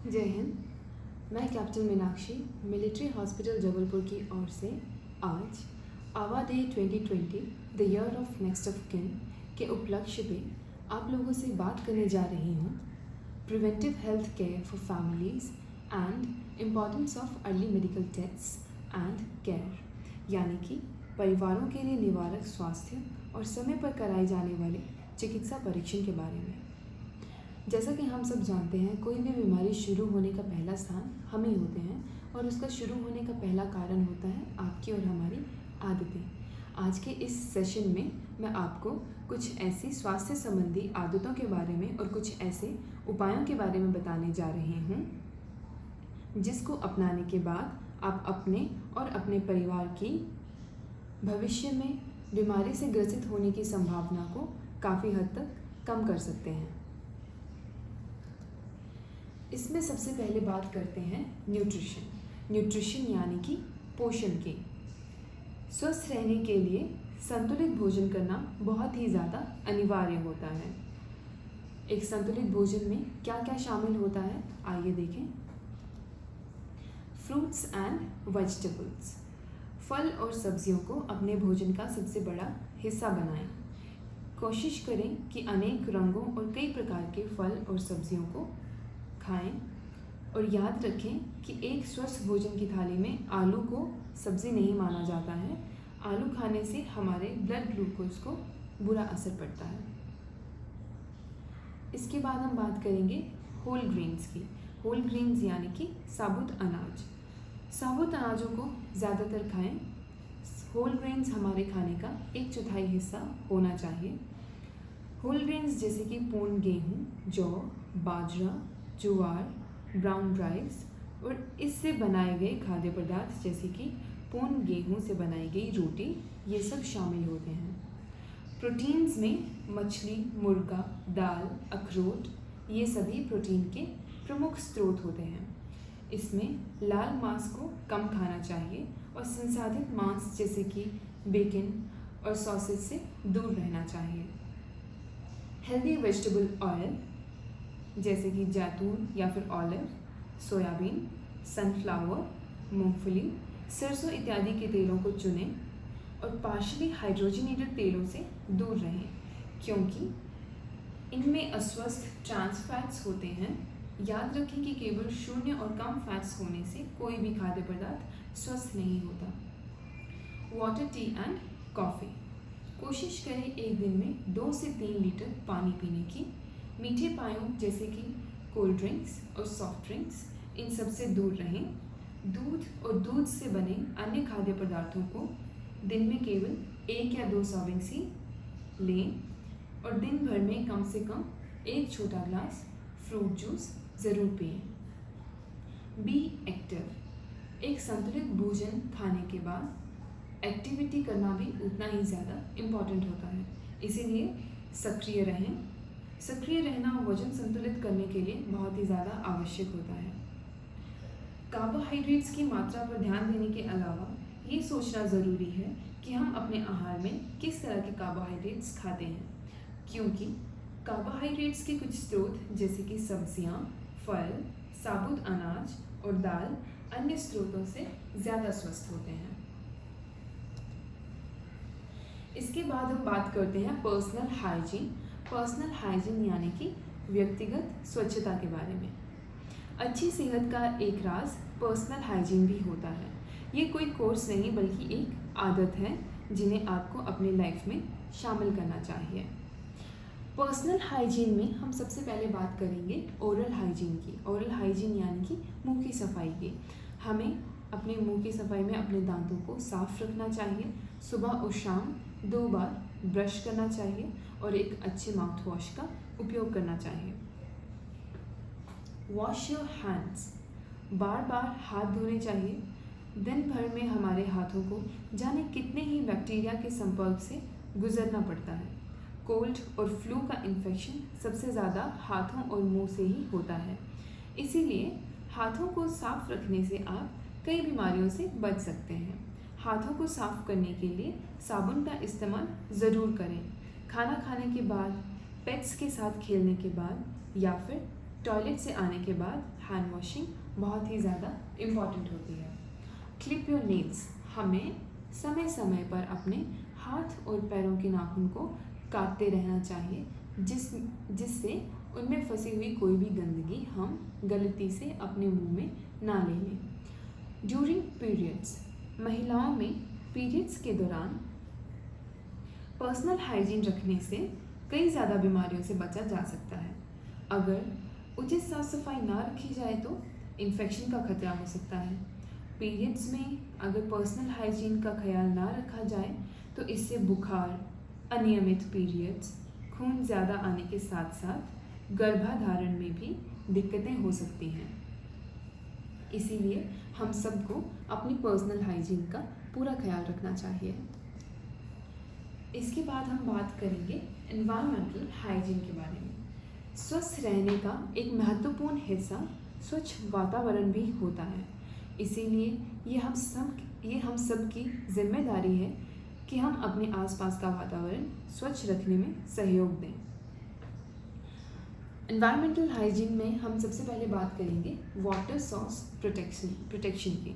जय हिंद। मैं captain Meenakshi military hospital Jabalpur की ओर से आज आवा day 2020 the year of next of kin के उपलक्ष्य पे आप लोगों से बात करने जा रही हूँ preventive health care for families and importance of early medical tests and care, यानी कि परिवारों के लिए निवारक स्वास्थ्य और समय पर कराए जाने वाले चिकित्सा परीक्षण के बारे में। जैसा कि हम सब जानते हैं, कोई भी बीमारी शुरू होने का पहला स्थान हम ही होते हैं और उसका शुरू होने का पहला कारण होता है आपकी और हमारी आदतें। आज के इस सेशन में मैं आपको कुछ ऐसी स्वास्थ्य संबंधी आदतों के बारे में और कुछ ऐसे उपायों के बारे में बताने जा रही हूँ जिसको अपनाने के बाद आप अपने और अपने परिवार की भविष्य में बीमारी से ग्रसित होने की संभावना को काफ़ी हद तक कम कर सकते हैं। इसमें सबसे पहले बात करते हैं न्यूट्रिशन यानी कि पोषण की। स्वस्थ रहने के लिए संतुलित भोजन करना बहुत ही ज़्यादा अनिवार्य होता है। एक संतुलित भोजन में क्या क्या शामिल होता है, आइए देखें। फ्रूट्स एंड वेजिटेबल्स, फल और सब्जियों को अपने भोजन का सबसे बड़ा हिस्सा बनाएं। कोशिश करें कि अनेक रंगों और कई प्रकार के फल और सब्जियों को खाएं और याद रखें कि एक स्वस्थ भोजन की थाली में आलू को सब्ज़ी नहीं माना जाता है। आलू खाने से हमारे ब्लड ग्लूकोज को बुरा असर पड़ता है। इसके बाद हम बात करेंगे होल ग्रेन्स की। होल ग्रेन्स यानी कि साबुत अनाज। साबुत अनाजों को ज़्यादातर खाएं। होल ग्रेन्स हमारे खाने का 1/4 हिस्सा होना चाहिए। होल ग्रेन्स जैसे कि पूर्ण गेहूँ, जौ, बाजरा, ज्वार, ब्राउन राइस और इससे बनाए गए खाद्य पदार्थ जैसे कि पूर्ण गेहूं से बनाई गई रोटी, ये सब शामिल होते हैं। प्रोटीन्स में मछली, मुर्गा, दाल, अखरोट, ये सभी प्रोटीन के प्रमुख स्रोत होते हैं। इसमें लाल मांस को कम खाना चाहिए और संसाधित मांस जैसे कि बेकन और सॉसेज से दूर रहना चाहिए। हेल्दी वेजिटेबल ऑयल जैसे कि जैतून या फिर ऑलिव, सोयाबीन, सनफ्लावर, मूंगफली, सरसों इत्यादि के तेलों को चुनें और पार्शियली हाइड्रोजनेटेड तेलों से दूर रहें, क्योंकि इनमें अस्वस्थ ट्रांस फैट्स होते हैं। याद रखें कि केवल 0 और कम फैट्स होने से कोई भी खाद्य पदार्थ स्वस्थ नहीं होता। वाटर, टी एंड कॉफ़ी, कोशिश करें एक दिन में 2 से 3 लीटर पानी पीने की। मीठे पेयों जैसे कि कोल्ड ड्रिंक्स और सॉफ्ट ड्रिंक्स, इन सब से दूर रहें। दूध और दूध से बने अन्य खाद्य पदार्थों को दिन में केवल 1 या 2 सर्विंग्स ही लें और दिन भर में कम से कम 1 छोटा ग्लास फ्रूट जूस ज़रूर पिएं। बी एक्टिव, एक संतुलित भोजन खाने के बाद एक्टिविटी करना भी उतना ही ज़्यादा इम्पॉर्टेंट होता है, इसीलिए सक्रिय रहें। सक्रिय रहना वजन संतुलित करने के लिए बहुत ही ज़्यादा आवश्यक होता है। कार्बोहाइड्रेट्स की मात्रा पर ध्यान देने के अलावा ये सोचना ज़रूरी है कि हम अपने आहार में किस तरह के कार्बोहाइड्रेट्स खाते हैं, क्योंकि कार्बोहाइड्रेट्स के कुछ स्रोत जैसे कि सब्जियां, फल, साबुत अनाज और दाल अन्य स्रोतों से ज़्यादा स्वस्थ होते हैं। इसके बाद हम बात करते हैं पर्सनल हाइजीन। पर्सनल हाइजीन यानी कि व्यक्तिगत स्वच्छता के बारे में। अच्छी सेहत का एक राज पर्सनल हाइजीन भी होता है। ये कोई कोर्स नहीं बल्कि एक आदत है जिन्हें आपको अपनी लाइफ में शामिल करना चाहिए। पर्सनल हाइजीन में हम सबसे पहले बात करेंगे ओरल हाइजीन की। ओरल हाइजीन यानी कि मुंह की सफाई की। हमें अपने मुंह की सफाई में अपने दांतों को साफ रखना चाहिए। सुबह और शाम 2 बार ब्रश करना चाहिए और एक अच्छे माउथ वॉश का उपयोग करना चाहिए। वॉश योर हैंड्स, बार बार हाथ धोने चाहिए। दिन भर में हमारे हाथों को जाने कितने ही बैक्टीरिया के संपर्क से गुजरना पड़ता है। कोल्ड और फ्लू का इन्फेक्शन सबसे ज़्यादा हाथों और मुंह से ही होता है, इसीलिए हाथों को साफ रखने से आप कई बीमारियों से बच सकते हैं। हाथों को साफ करने के लिए साबुन का इस्तेमाल ज़रूर करें। खाना खाने के बाद, पेट्स के साथ खेलने के बाद या फिर टॉयलेट से आने के बाद हैंड वॉशिंग बहुत ही ज़्यादा इम्पॉर्टेंट होती है। क्लिप योर नेल्स, हमें समय समय पर अपने हाथ और पैरों के नाखून को काटते रहना चाहिए, जिससे उनमें फंसी हुई कोई भी गंदगी हम गलती से अपने मुंह में ना ले लें। ड्यूरिंग पीरियड्स, महिलाओं में पीरियड्स के दौरान पर्सनल हाइजीन रखने से कई ज़्यादा बीमारियों से बचा जा सकता है। अगर उचित साफ सफाई ना रखी जाए तो इन्फेक्शन का खतरा हो सकता है। पीरियड्स में अगर पर्सनल हाइजीन का ख्याल ना रखा जाए तो इससे बुखार, अनियमित पीरियड्स, खून ज़्यादा आने के साथ साथ गर्भाधारण में भी दिक्कतें हो सकती हैं। इसीलिए हम सबको अपनी पर्सनल हाइजीन का पूरा ख्याल रखना चाहिए। इसके बाद हम बात करेंगे एनवायरमेंटल हाइजीन के बारे में। स्वस्थ रहने का एक महत्वपूर्ण हिस्सा स्वच्छ वातावरण भी होता है। इसीलिए ये हम सब की जिम्मेदारी है कि हम अपने आसपास का वातावरण स्वच्छ रखने में सहयोग दें। एनवायरमेंटल हाइजीन में हम सबसे पहले बात करेंगे वाटर सोर्स प्रोटेक्शन की।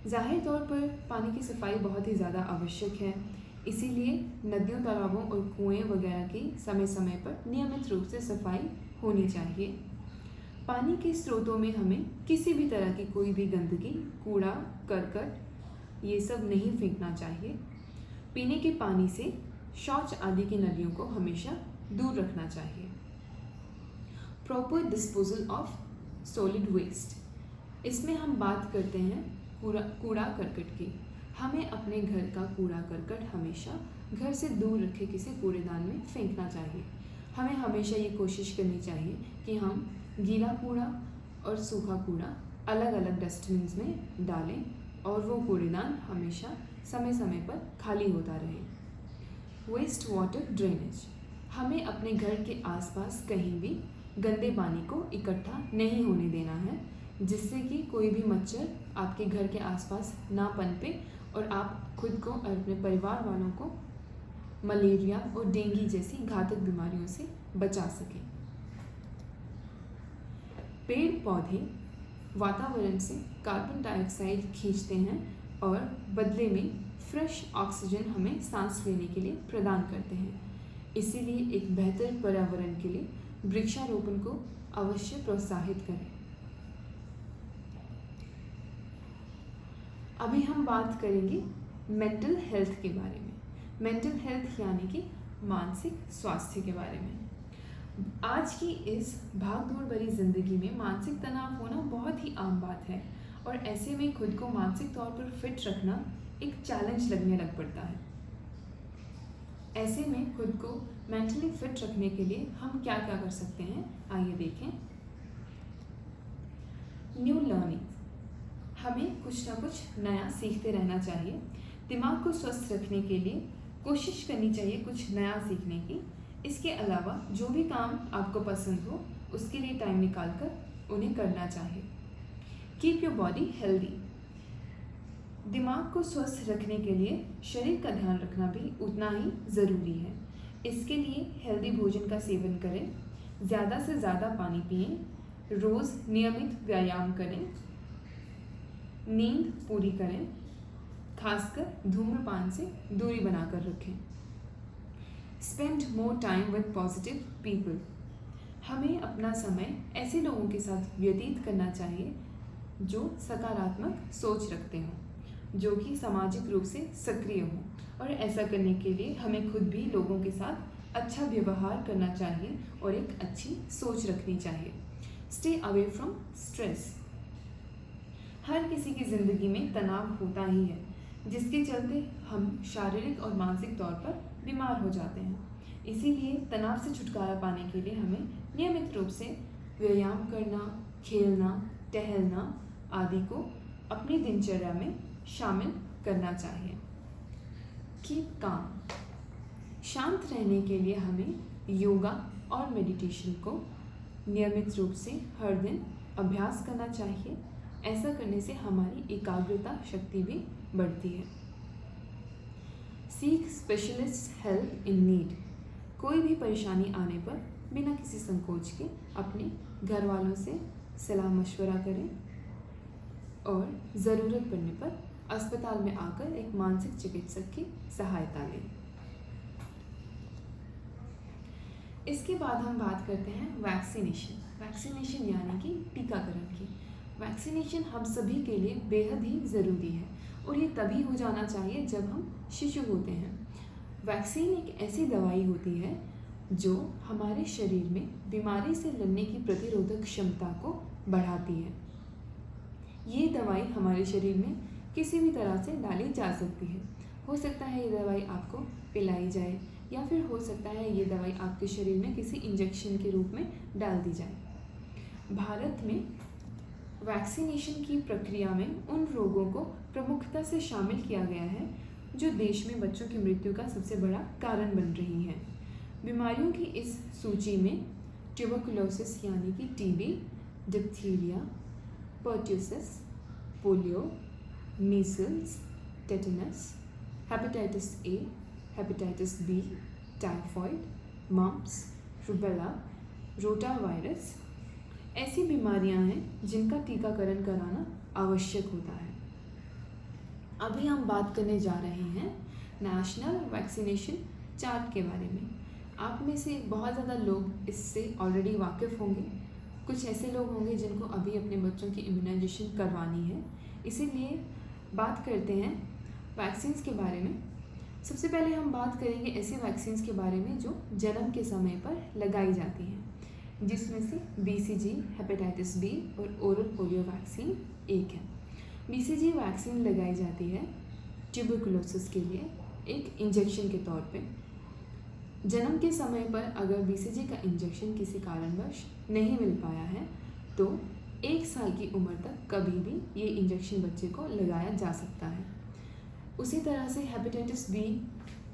जाहिर तौर पर पानी की सफाई बहुत ही ज़्यादा आवश्यक है, इसीलिए नदियों, तालाबों और कुएं वगैरह की समय समय पर नियमित रूप से सफाई होनी चाहिए। पानी के स्रोतों में हमें किसी भी तरह की कोई भी गंदगी, कूड़ा, करकट ये सब नहीं फेंकना चाहिए। पीने के पानी से शौच आदि की नलियों को हमेशा दूर रखना चाहिए। Proper disposal of solid waste, इसमें हम बात करते हैं कूड़ा करकट की। हमें अपने घर का कूड़ा करकट हमेशा घर से दूर रखे किसी कूड़ेदान में फेंकना चाहिए। हमें हमेशा ये कोशिश करनी चाहिए कि हम गीला कूड़ा और सूखा कूड़ा अलग अलग डस्टबिन्स में डालें और वो कूड़ेदान हमेशा समय समय पर खाली होता रहे। वेस्ट वाटर ड्रेनेज, हमें अपने घर के आसपास कहीं भी गंदे पानी को इकट्ठा नहीं होने देना है, जिससे कि कोई भी मच्छर आपके घर के आसपास ना पनपे और आप खुद को और अपने परिवार वालों को मलेरिया और डेंगू जैसी घातक बीमारियों से बचा सकें। पेड़ पौधे वातावरण से कार्बन डाइऑक्साइड खींचते हैं और बदले में फ्रेश ऑक्सीजन हमें सांस लेने के लिए प्रदान करते हैं। इसीलिए एक बेहतर पर्यावरण के लिए वृक्षारोपण को अवश्य प्रोत्साहित करें। अभी हम बात करेंगे मेंटल हेल्थ के बारे में। मेंटल हेल्थ यानी कि मानसिक स्वास्थ्य के बारे में। आज की इस भागदौड़ भरी जिंदगी में मानसिक तनाव होना बहुत ही आम बात है और ऐसे में खुद को मानसिक तौर पर फिट रखना एक चैलेंज लगने लग पड़ता है। ऐसे में खुद को मेंटली फिट रखने के लिए हम क्या क्या कर सकते हैं, आइए देखें। न्यू लर्निंग, हमें कुछ ना कुछ नया सीखते रहना चाहिए। दिमाग को स्वस्थ रखने के लिए कोशिश करनी चाहिए कुछ नया सीखने की। इसके अलावा जो भी काम आपको पसंद हो उसके लिए टाइम निकाल कर उन्हें करना चाहिए। कीप योर बॉडी हेल्दी, दिमाग को स्वस्थ रखने के लिए शरीर का ध्यान रखना भी उतना ही ज़रूरी है। इसके लिए हेल्दी भोजन का सेवन करें, ज़्यादा से ज़्यादा पानी पिएं, रोज़ नियमित व्यायाम करें, नींद पूरी करें, खासकर धूम्रपान से दूरी बनाकर रखें। Spend more time with positive people, हमें अपना समय ऐसे लोगों के साथ व्यतीत करना चाहिए जो सकारात्मक सोच रखते हों, जो कि सामाजिक रूप से सक्रिय हों, और ऐसा करने के लिए हमें खुद भी लोगों के साथ अच्छा व्यवहार करना चाहिए और एक अच्छी सोच रखनी चाहिए। स्टे अवे फ्रॉम स्ट्रेस, हर किसी की ज़िंदगी में तनाव होता ही है, जिसके चलते हम शारीरिक और मानसिक तौर पर बीमार हो जाते हैं। इसीलिए तनाव से छुटकारा पाने के लिए हमें नियमित रूप से व्यायाम करना, खेलना, टहलना आदि को अपनी दिनचर्या में शामिल करना चाहिए। कीप काम, शांत रहने के लिए हमें योगा और मेडिटेशन को नियमित रूप से हर दिन अभ्यास करना चाहिए। ऐसा करने से हमारी एकाग्रता शक्ति भी बढ़ती है। Seek specialist help in need, कोई भी परेशानी आने पर बिना किसी संकोच के अपने घर वालों से सलाह मशवरा करें और ज़रूरत पड़ने पर अस्पताल में आकर एक मानसिक चिकित्सक की सहायता लें। इसके बाद हम बात करते हैं वैक्सीनेशन यानी कि टीकाकरण की। वैक्सीनेशन हम सभी के लिए बेहद ही ज़रूरी है और ये तभी हो जाना चाहिए जब हम शिशु होते हैं। वैक्सीन एक ऐसी दवाई होती है जो हमारे शरीर में बीमारी से लड़ने की प्रतिरोधक क्षमता को बढ़ाती है। ये दवाई हमारे शरीर में किसी भी तरह से डाली जा सकती है। हो सकता है ये दवाई आपको पिलाई जाए या फिर हो सकता है ये दवाई आपके शरीर में किसी इंजेक्शन के रूप में डाल दी जाए। भारत में वैक्सीनेशन की प्रक्रिया में उन रोगों को प्रमुखता से शामिल किया गया है जो देश में बच्चों की मृत्यु का सबसे बड़ा कारण बन रही हैं। बीमारियों की इस सूची में ट्यूबरकुलोसिस यानी कि TB, diphtheria, pertussis, polio, measles, tetanus, hepatitis A, hepatitis B, typhoid, mumps, rubella, rotavirus ऐसी बीमारियां हैं जिनका टीकाकरण कराना आवश्यक होता है। अभी हम बात करने जा रहे हैं नेशनल वैक्सीनेशन चार्ट के बारे में। आप में से बहुत ज़्यादा लोग इससे ऑलरेडी वाकिफ़ होंगे। कुछ ऐसे लोग होंगे जिनको अभी अपने बच्चों की इम्यूनाइजेशन करवानी है, इसीलिए बात करते हैं वैक्सीन्स के बारे में। सबसे पहले हम बात करेंगे ऐसी वैक्सीन्स के बारे में जो जन्म के समय पर लगाई जाती हैं, जिसमें से BCG, हेपेटाइटिस बी और ओरल पोलियो वैक्सीन एक है। BCG वैक्सीन लगाई जाती है ट्यूबरकुलोसिस के लिए एक इंजेक्शन के तौर पे। जन्म के समय पर अगर BCG का इंजेक्शन किसी कारणवश नहीं मिल पाया है तो 1 साल की उम्र तक कभी भी ये इंजेक्शन बच्चे को लगाया जा सकता है। उसी तरह से हेपेटाइटिस बी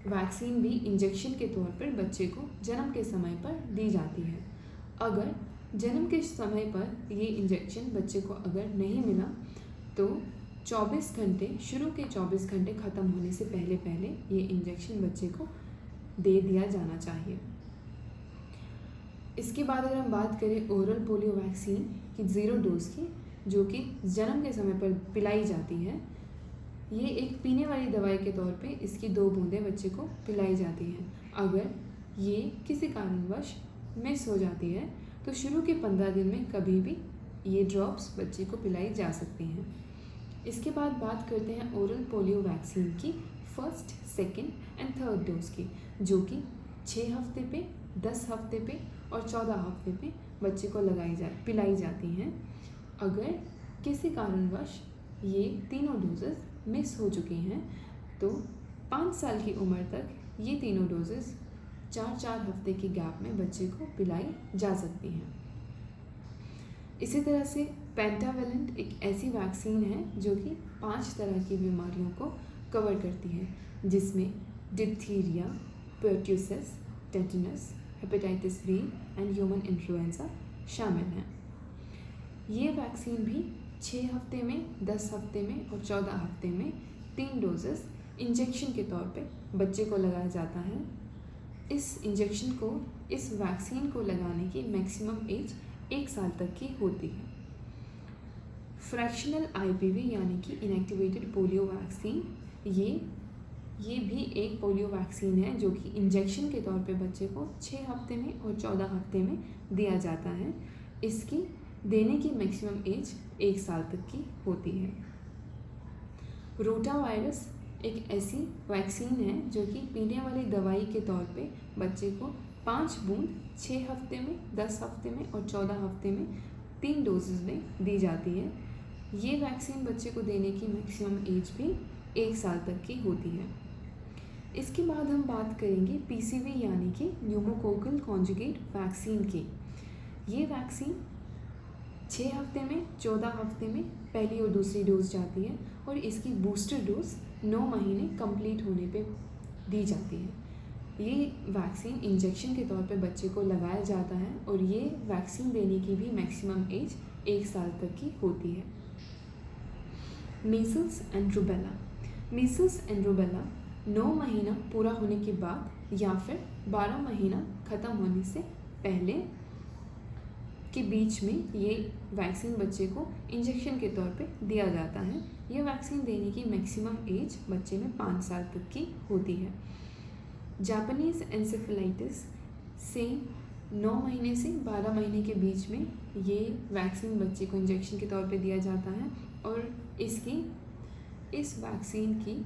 वैक्सीन भी इंजेक्शन के तौर पर बच्चे को जन्म के समय पर दी जाती है। अगर जन्म के समय पर ये इंजेक्शन बच्चे को अगर नहीं मिला तो 24 घंटे शुरू के 24 घंटे ख़त्म होने से पहले पहले ये इंजेक्शन बच्चे को दे दिया जाना चाहिए। इसके बाद अगर हम बात करें ओरल पोलियो वैक्सीन की 0 डोज की, जो कि जन्म के समय पर पिलाई जाती है, ये एक पीने वाली दवाई के तौर पे इसकी 2 बूंदें बच्चे को पिलाई जाती हैं। अगर ये किसी कारणवश मिस हो जाती है तो शुरू के 15 दिन में कभी भी ये ड्रॉप्स बच्चे को पिलाई जा सकती हैं। इसके बाद बात करते हैं ओरल पोलियो वैक्सीन की 1st, 2nd and 3rd dose की, जो कि 6 हफ्ते पे, 10 हफ्ते पे और 14 हफ्ते पे बच्चे को पिलाई जाती हैं। अगर किसी कारणवश ये तीनों डोजेस मिस हो चुकी हैं तो 5 साल की उम्र तक ये तीनों डोजेस 4-4 हफ्ते के गैप में बच्चे को पिलाई जा सकती हैं। इसी तरह से पेंटावेलेंट एक ऐसी वैक्सीन है जो कि 5 तरह की बीमारियों को कवर करती है, जिसमें diphtheria, pertussis, tetanus, hepatitis B and human influenza शामिल हैं। ये वैक्सीन भी 6 हफ्ते में, 10 हफ्ते में और 14 हफ्ते में 3 डोजेस इंजेक्शन के तौर पे बच्चे को लगाया जाता है। इस वैक्सीन को लगाने की मैक्सिमम एज 1 साल तक की होती है। फ्रैक्शनल IPV यानी कि इनएक्टिवेटेड पोलियो वैक्सीन, ये भी एक पोलियो वैक्सीन है जो कि इंजेक्शन के तौर पे बच्चे को 6 हफ्ते में और 14 हफ्ते में दिया जाता है। इसकी देने की मैक्सिमम एज 1 साल तक की होती है। रोटावायरस एक ऐसी वैक्सीन है जो कि पीने वाली दवाई के तौर पे बच्चे को 5 बूंद 6 हफ्ते में, 10 हफ्ते में और 14 हफ्ते में 3 डोजेज में दी जाती है। ये वैक्सीन बच्चे को देने की मैक्सिमम एज भी 1 साल तक की होती है। इसके बाद हम बात करेंगे PCV यानी कि न्यूमोकोकल कॉन्जुगेट वैक्सीन की। ये वैक्सीन 6 हफ्ते में, 14 हफ्ते में पहली और दूसरी डोज जाती है और इसकी बूस्टर डोज 9 महीने कंप्लीट होने पे दी जाती है। ये वैक्सीन इंजेक्शन के तौर पे बच्चे को लगाया जाता है और ये वैक्सीन देने की भी मैक्सिमम एज 1 साल तक की होती है। मीसल्स एंड रूबेला 9 महीना पूरा होने के बाद या फिर 12 महीना ख़त्म होने से पहले के बीच में ये वैक्सीन बच्चे को इंजेक्शन के तौर पे दिया जाता है। यह वैक्सीन देने की मैक्सिमम एज बच्चे में 5 साल तक की होती है। जापानीज़ एन्सेफेलाइटिस से 9 महीने से 12 महीने के बीच में ये वैक्सीन बच्चे को इंजेक्शन के तौर पे दिया जाता है और इस वैक्सीन की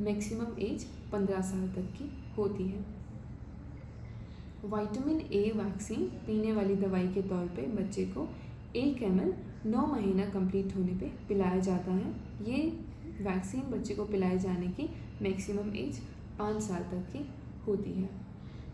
मैक्सिमम एज 15 साल तक की होती है। विटामिन ए वैक्सीन पीने वाली दवाई के तौर पे बच्चे को 1 ml 9 महीना कंप्लीट होने पे पिलाया जाता है। ये वैक्सीन बच्चे को पिलाए जाने की मैक्सिमम एज 5 साल तक की होती है।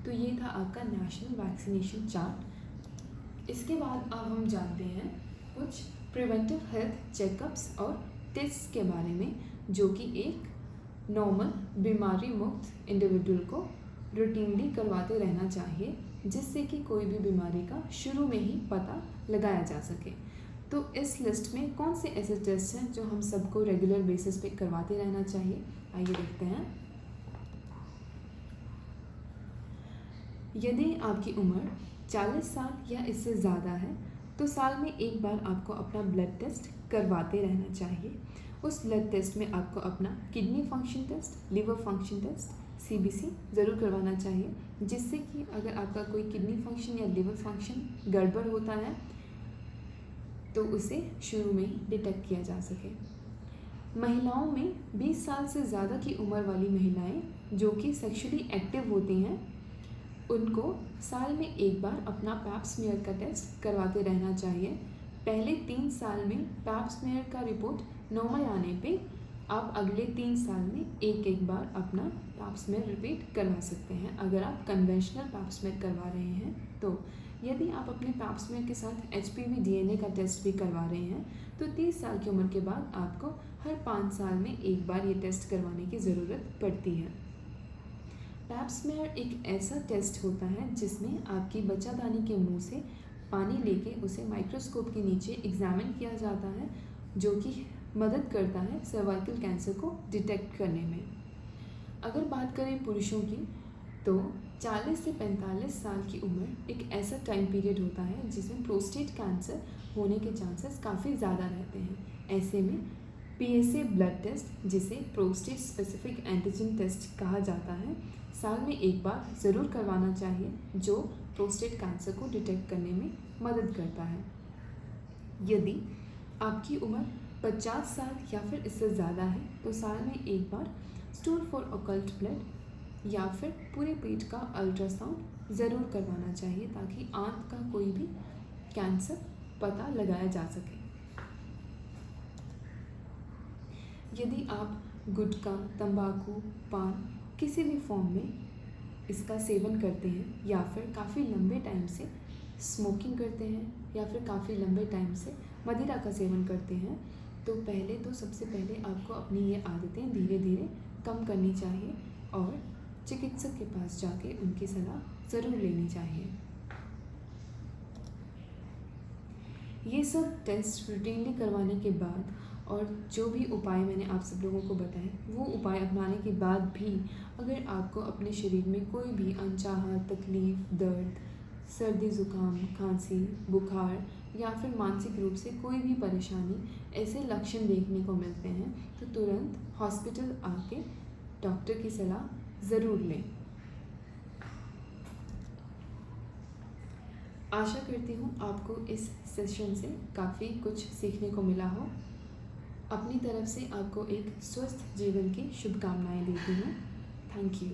तो ये था आपका नेशनल वैक्सीनेशन चार्ट। इसके बाद अब हम जानते हैं कुछ प्रिवेंटिव हेल्थ चेकअप्स और टेस्ट के बारे में, जो कि एक नॉर्मल बीमारी मुक्त इंडिविजुअल को रूटीनली करवाते रहना चाहिए, जिससे कि कोई भी बीमारी का शुरू में ही पता लगाया जा सके। तो इस लिस्ट में कौन से ऐसे टेस्ट हैं जो हम सबको रेगुलर बेसिस पे करवाते रहना चाहिए, आइए देखते हैं। यदि आपकी उम्र 40 साल या इससे ज़्यादा है तो साल में एक बार आपको अपना ब्लड टेस्ट करवाते रहना चाहिए। उस ब्लड टेस्ट में आपको अपना kidney function test, liver function test, CBC ज़रूर करवाना चाहिए, जिससे कि अगर आपका कोई किडनी फंक्शन या लिवर फंक्शन गड़बड़ होता है तो उसे शुरू में ही डिटेक्ट किया जा सके। महिलाओं में 20 साल से ज़्यादा की उम्र वाली महिलाएं जो कि सेक्सुअली एक्टिव होती हैं, उनको साल में एक बार अपना पैप स्मीयर का टेस्ट करवाते रहना चाहिए। पहले 3 साल में पैप स्मीयर का रिपोर्ट नॉर्मल आने पे आप अगले 3 साल में एक बार अपना पैप स्मीयर रिपीट करवा सकते हैं, अगर आप कन्वेंशनल पैप स्मीयर करवा रहे हैं तो। यदि आप अपने पैप स्मीयर के साथ HPV DNA का टेस्ट भी करवा रहे हैं तो 30 साल की उम्र के बाद आपको हर 5 साल में एक बार ये टेस्ट करवाने की ज़रूरत पड़ती है। पैप स्मीयर एक ऐसा टेस्ट होता है जिसमें आपकी बच्चादानी के मुंह से पानी लेके उसे माइक्रोस्कोप के नीचे एग्जामिन किया जाता है, जो कि मदद करता है सर्वाइकल कैंसर को डिटेक्ट करने में। अगर बात करें पुरुषों की तो 40 से 45 साल की उम्र एक ऐसा टाइम पीरियड होता है जिसमें प्रोस्टेट कैंसर होने के चांसेस काफ़ी ज़्यादा रहते हैं। ऐसे में PSA ब्लड टेस्ट, जिसे प्रोस्टेट स्पेसिफिक एंटीजन टेस्ट कहा जाता है, साल में एक बार ज़रूर करवाना चाहिए, जो प्रोस्टेट कैंसर को डिटेक्ट करने में मदद करता है। यदि आपकी उम्र 50 साल या फिर इससे ज़्यादा है तो साल में एक बार स्टूल फॉर ऑकल्ट ब्लड या फिर पूरे पेट का अल्ट्रासाउंड ज़रूर करवाना चाहिए, ताकि आंत का कोई भी कैंसर पता लगाया जा सके। यदि आप गुटखा, तंबाकू, पान किसी भी फॉर्म में इसका सेवन करते हैं या फिर काफ़ी लंबे टाइम से स्मोकिंग करते हैं या फिर काफ़ी लंबे टाइम से मदिरा का सेवन करते हैं, तो सबसे पहले आपको अपनी ये आदतें धीरे धीरे कम करनी चाहिए और चिकित्सक के पास जाके उनकी सलाह ज़रूर लेनी चाहिए। ये सब टेस्ट रूटीनली करवाने के बाद और जो भी उपाय मैंने आप सब लोगों को बताए, वो उपाय अपनाने के बाद भी अगर आपको अपने शरीर में कोई भी अनचाहा तकलीफ़, दर्द, सर्दी, ज़ुकाम, खांसी, बुखार या फिर मानसिक रूप से कोई भी परेशानी, ऐसे लक्षण देखने को मिलते हैं तो तुरंत हॉस्पिटल आके डॉक्टर की सलाह ज़रूर लें। आशा करती हूँ आपको इस सेशन से काफ़ी कुछ सीखने को मिला हो। अपनी तरफ से आपको एक स्वस्थ जीवन की शुभकामनाएं देती हूँ। Thank you.